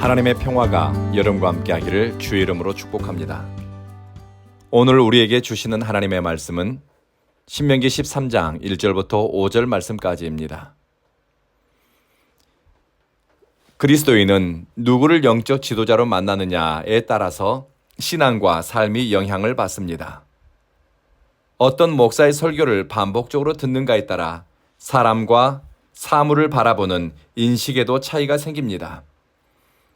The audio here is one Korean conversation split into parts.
하나님의 평화가 여러분과 함께하기를 주의 이름으로 축복합니다. 오늘 우리에게 주시는 하나님의 말씀은 신명기 13장 1절부터 5절 말씀까지입니다. 그리스도인은 누구를 영적 지도자로 만나느냐에 따라서 신앙과 삶이 영향을 받습니다. 어떤 목사의 설교를 반복적으로 듣는가에 따라 사람과 사물을 바라보는 인식에도 차이가 생깁니다.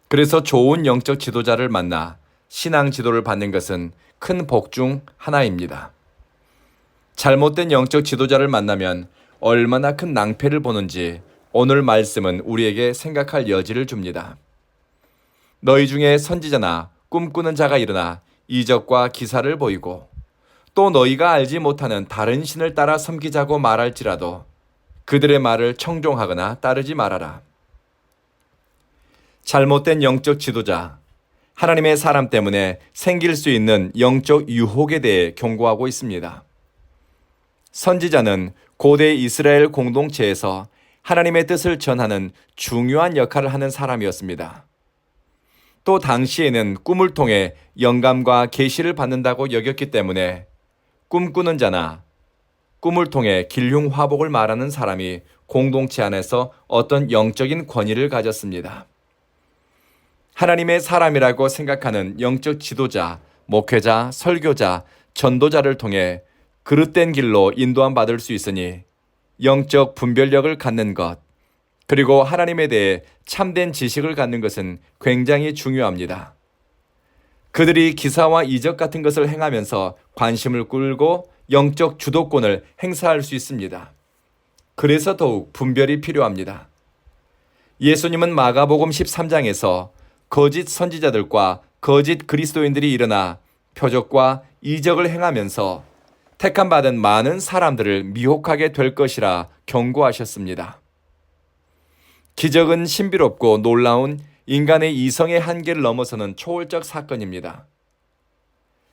그래서 좋은 영적 지도자를 만나 신앙 지도를 받는 것은 큰 복 중 하나입니다. 잘못된 영적 지도자를 만나면 얼마나 큰 낭패를 보는지 오늘 말씀은 우리에게 생각할 여지를 줍니다. 너희 중에 선지자나 꿈꾸는 자가 일어나 이적과 기사를 보이고 또 너희가 알지 못하는 다른 신을 따라 섬기자고 말할지라도 그들의 말을 청종하거나 따르지 말아라. 잘못된 영적 지도자, 하나님의 사람 때문에 생길 수 있는 영적 유혹에 대해 경고하고 있습니다. 선지자는 고대 이스라엘 공동체에서 하나님의 뜻을 전하는 중요한 역할을 하는 사람이었습니다. 또 당시에는 꿈을 통해 영감과 계시를 받는다고 여겼기 때문에 꿈꾸는 자나 꿈을 통해 길흉화복을 말하는 사람이 공동체 안에서 어떤 영적인 권위를 가졌습니다. 하나님의 사람이라고 생각하는 영적 지도자, 목회자, 설교자, 전도자를 통해 그릇된 길로 인도함 받을 수 있으니 영적 분별력을 갖는 것, 그리고 하나님에 대해 참된 지식을 갖는 것은 굉장히 중요합니다. 그들이 기사와 이적 같은 것을 행하면서 관심을 끌고 영적 주도권을 행사할 수 있습니다. 그래서 더욱 분별이 필요합니다. 예수님은 마가복음 13장에서 거짓 선지자들과 거짓 그리스도인들이 일어나 표적과 이적을 행하면서 택함받은 많은 사람들을 미혹하게 될 것이라 경고하셨습니다. 기적은 신비롭고 놀라운 인간의 이성의 한계를 넘어서는 초월적 사건입니다.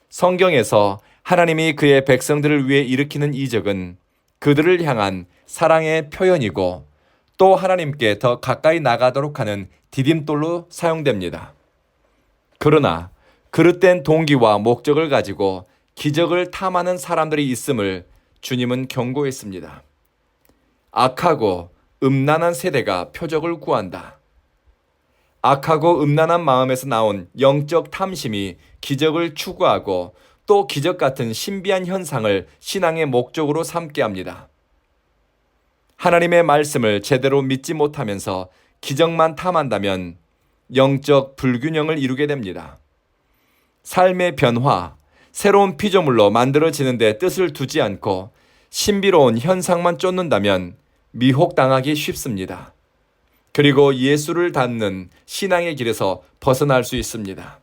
성경에서 하나님이 그의 백성들을 위해 일으키는 이적은 그들을 향한 사랑의 표현이고 또 하나님께 더 가까이 나가도록 하는 디딤돌로 사용됩니다. 그러나 그릇된 동기와 목적을 가지고 기적을 탐하는 사람들이 있음을 주님은 경고했습니다. 악하고 음란한 세대가 표적을 구한다. 악하고 음란한 마음에서 나온 영적 탐심이 기적을 추구하고 또 기적 같은 신비한 현상을 신앙의 목적으로 삼게 합니다. 하나님의 말씀을 제대로 믿지 못하면서 기적만 탐한다면 영적 불균형을 이루게 됩니다. 삶의 변화, 새로운 피조물로 만들어지는 데 뜻을 두지 않고 신비로운 현상만 쫓는다면 미혹당하기 쉽습니다. 그리고 예수를 닮는 신앙의 길에서 벗어날 수 있습니다.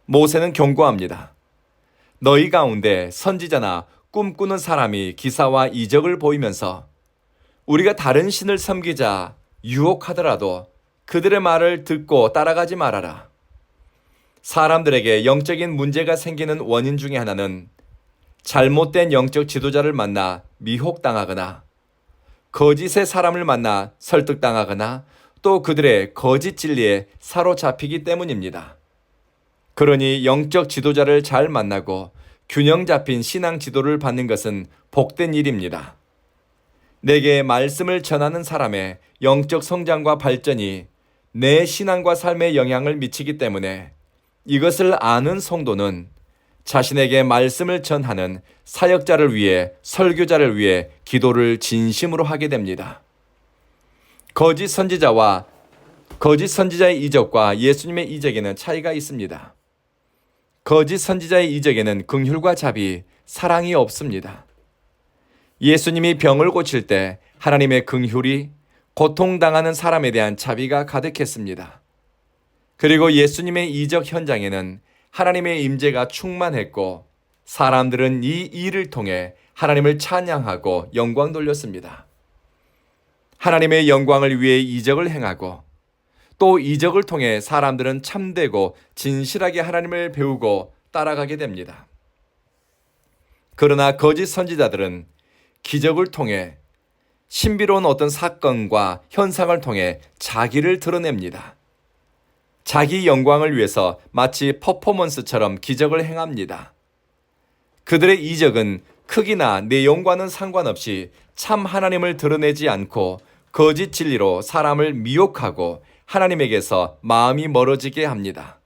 모세는 경고합니다. 너희 가운데 선지자나 꿈꾸는 사람이 기사와 이적을 보이면서 우리가 다른 신을 섬기자 유혹하더라도 그들의 말을 듣고 따라가지 말아라. 사람들에게 영적인 문제가 생기는 원인 중에 하나는 잘못된 영적 지도자를 만나 미혹당하거나 거짓의 사람을 만나 설득당하거나 또 그들의 거짓 진리에 사로잡히기 때문입니다. 그러니 영적 지도자를 잘 만나고 균형 잡힌 신앙 지도를 받는 것은 복된 일입니다. 내게 말씀을 전하는 사람의 영적 성장과 발전이 내 신앙과 삶에 영향을 미치기 때문에 이것을 아는 성도는 자신에게 말씀을 전하는 사역자를 위해, 설교자를 위해 기도를 진심으로 하게 됩니다. 거짓 선지자와 거짓 선지자의 이적과 예수님의 이적에는 차이가 있습니다. 거짓 선지자의 이적에는 긍휼과 자비, 사랑이 없습니다. 예수님이 병을 고칠 때 하나님의 긍휼이 고통당하는 사람에 대한 자비가 가득했습니다. 그리고 예수님의 이적 현장에는 하나님의 임재가 충만했고 사람들은 이 일을 통해 하나님을 찬양하고 영광 돌렸습니다. 하나님의 영광을 위해 이적을 행하고 또 이적을 통해 사람들은 참되고 진실하게 하나님을 배우고 따라가게 됩니다. 그러나 거짓 선지자들은 기적을 통해 신비로운 어떤 사건과 현상을 통해 자기를 드러냅니다. 자기 영광을 위해서 마치 퍼포먼스처럼 기적을 행합니다. 그들의 이적은 크기나 내용과는 상관없이 참 하나님을 드러내지 않고 거짓 진리로 사람을 미혹하고 하나님에게서 마음이 멀어지게 합니다.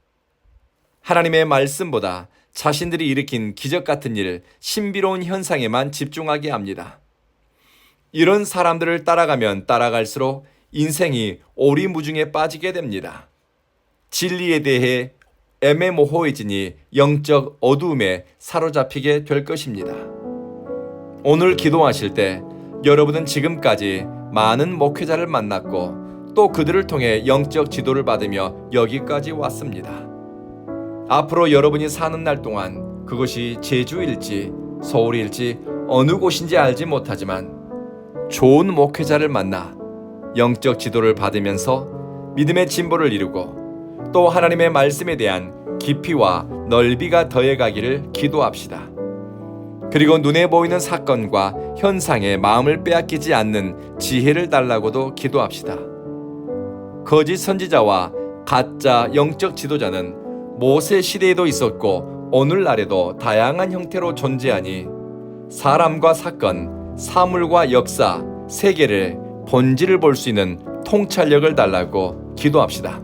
하나님의 말씀보다 자신들이 일으킨 기적 같은 일, 신비로운 현상에만 집중하게 합니다. 이런 사람들을 따라가면 따라갈수록 인생이 오리무중에 빠지게 됩니다. 진리에 대해 애매모호해지니 영적 어두움에 사로잡히게 될 것입니다. 오늘 기도하실 때 여러분은 지금까지 많은 목회자를 만났고 또 그들을 통해 영적 지도를 받으며 여기까지 왔습니다. 앞으로 여러분이 사는 날 동안 그것이 제주일지 서울일지 어느 곳인지 알지 못하지만 좋은 목회자를 만나 영적 지도를 받으면서 믿음의 진보를 이루고 또 하나님의 말씀에 대한 깊이와 넓이가 더해가기를 기도합시다. 그리고 눈에 보이는 사건과 현상에 마음을 빼앗기지 않는 지혜를 달라고도 기도합시다. 거짓 선지자와 가짜 영적 지도자는 모세 시대에도 있었고 오늘날에도 다양한 형태로 존재하니 사람과 사건, 사물과 역사, 세계를 본질을 볼 수 있는 통찰력을 달라고 기도합시다.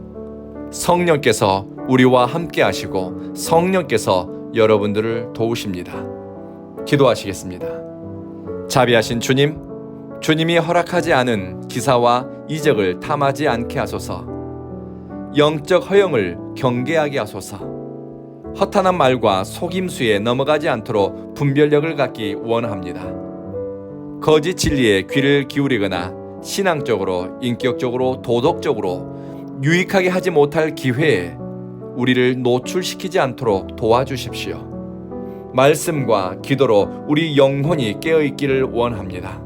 성령께서 우리와 함께 하시고 성령께서 여러분들을 도우십니다. 기도하시겠습니다. 자비하신 주님, 주님이 허락하지 않은 기사와 이적을 탐하지 않게 하소서. 영적 허영을 경계하게 하소서. 허탄한 말과 속임수에 넘어가지 않도록 분별력을 갖기 원합니다. 거짓 진리에 귀를 기울이거나 신앙적으로, 인격적으로, 도덕적으로 유익하게 하지 못할 기회에 우리를 노출시키지 않도록 도와주십시오. 말씀과 기도로 우리 영혼이 깨어있기를 원합니다.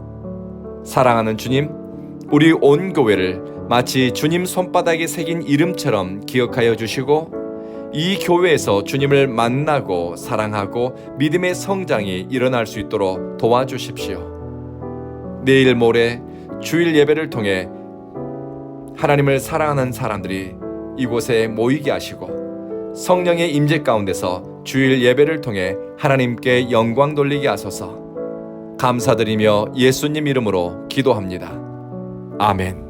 사랑하는 주님, 우리 온 교회를 마치 주님 손바닥에 새긴 이름처럼 기억하여 주시고 이 교회에서 주님을 만나고 사랑하고 믿음의 성장이 일어날 수 있도록 도와주십시오. 내일 모레 주일 예배를 통해 하나님을 사랑하는 사람들이 이곳에 모이게 하시고 성령의 임재 가운데서 주일 예배를 통해 하나님께 영광 돌리게 하소서. 감사드리며 예수님 이름으로 기도합니다. 아멘.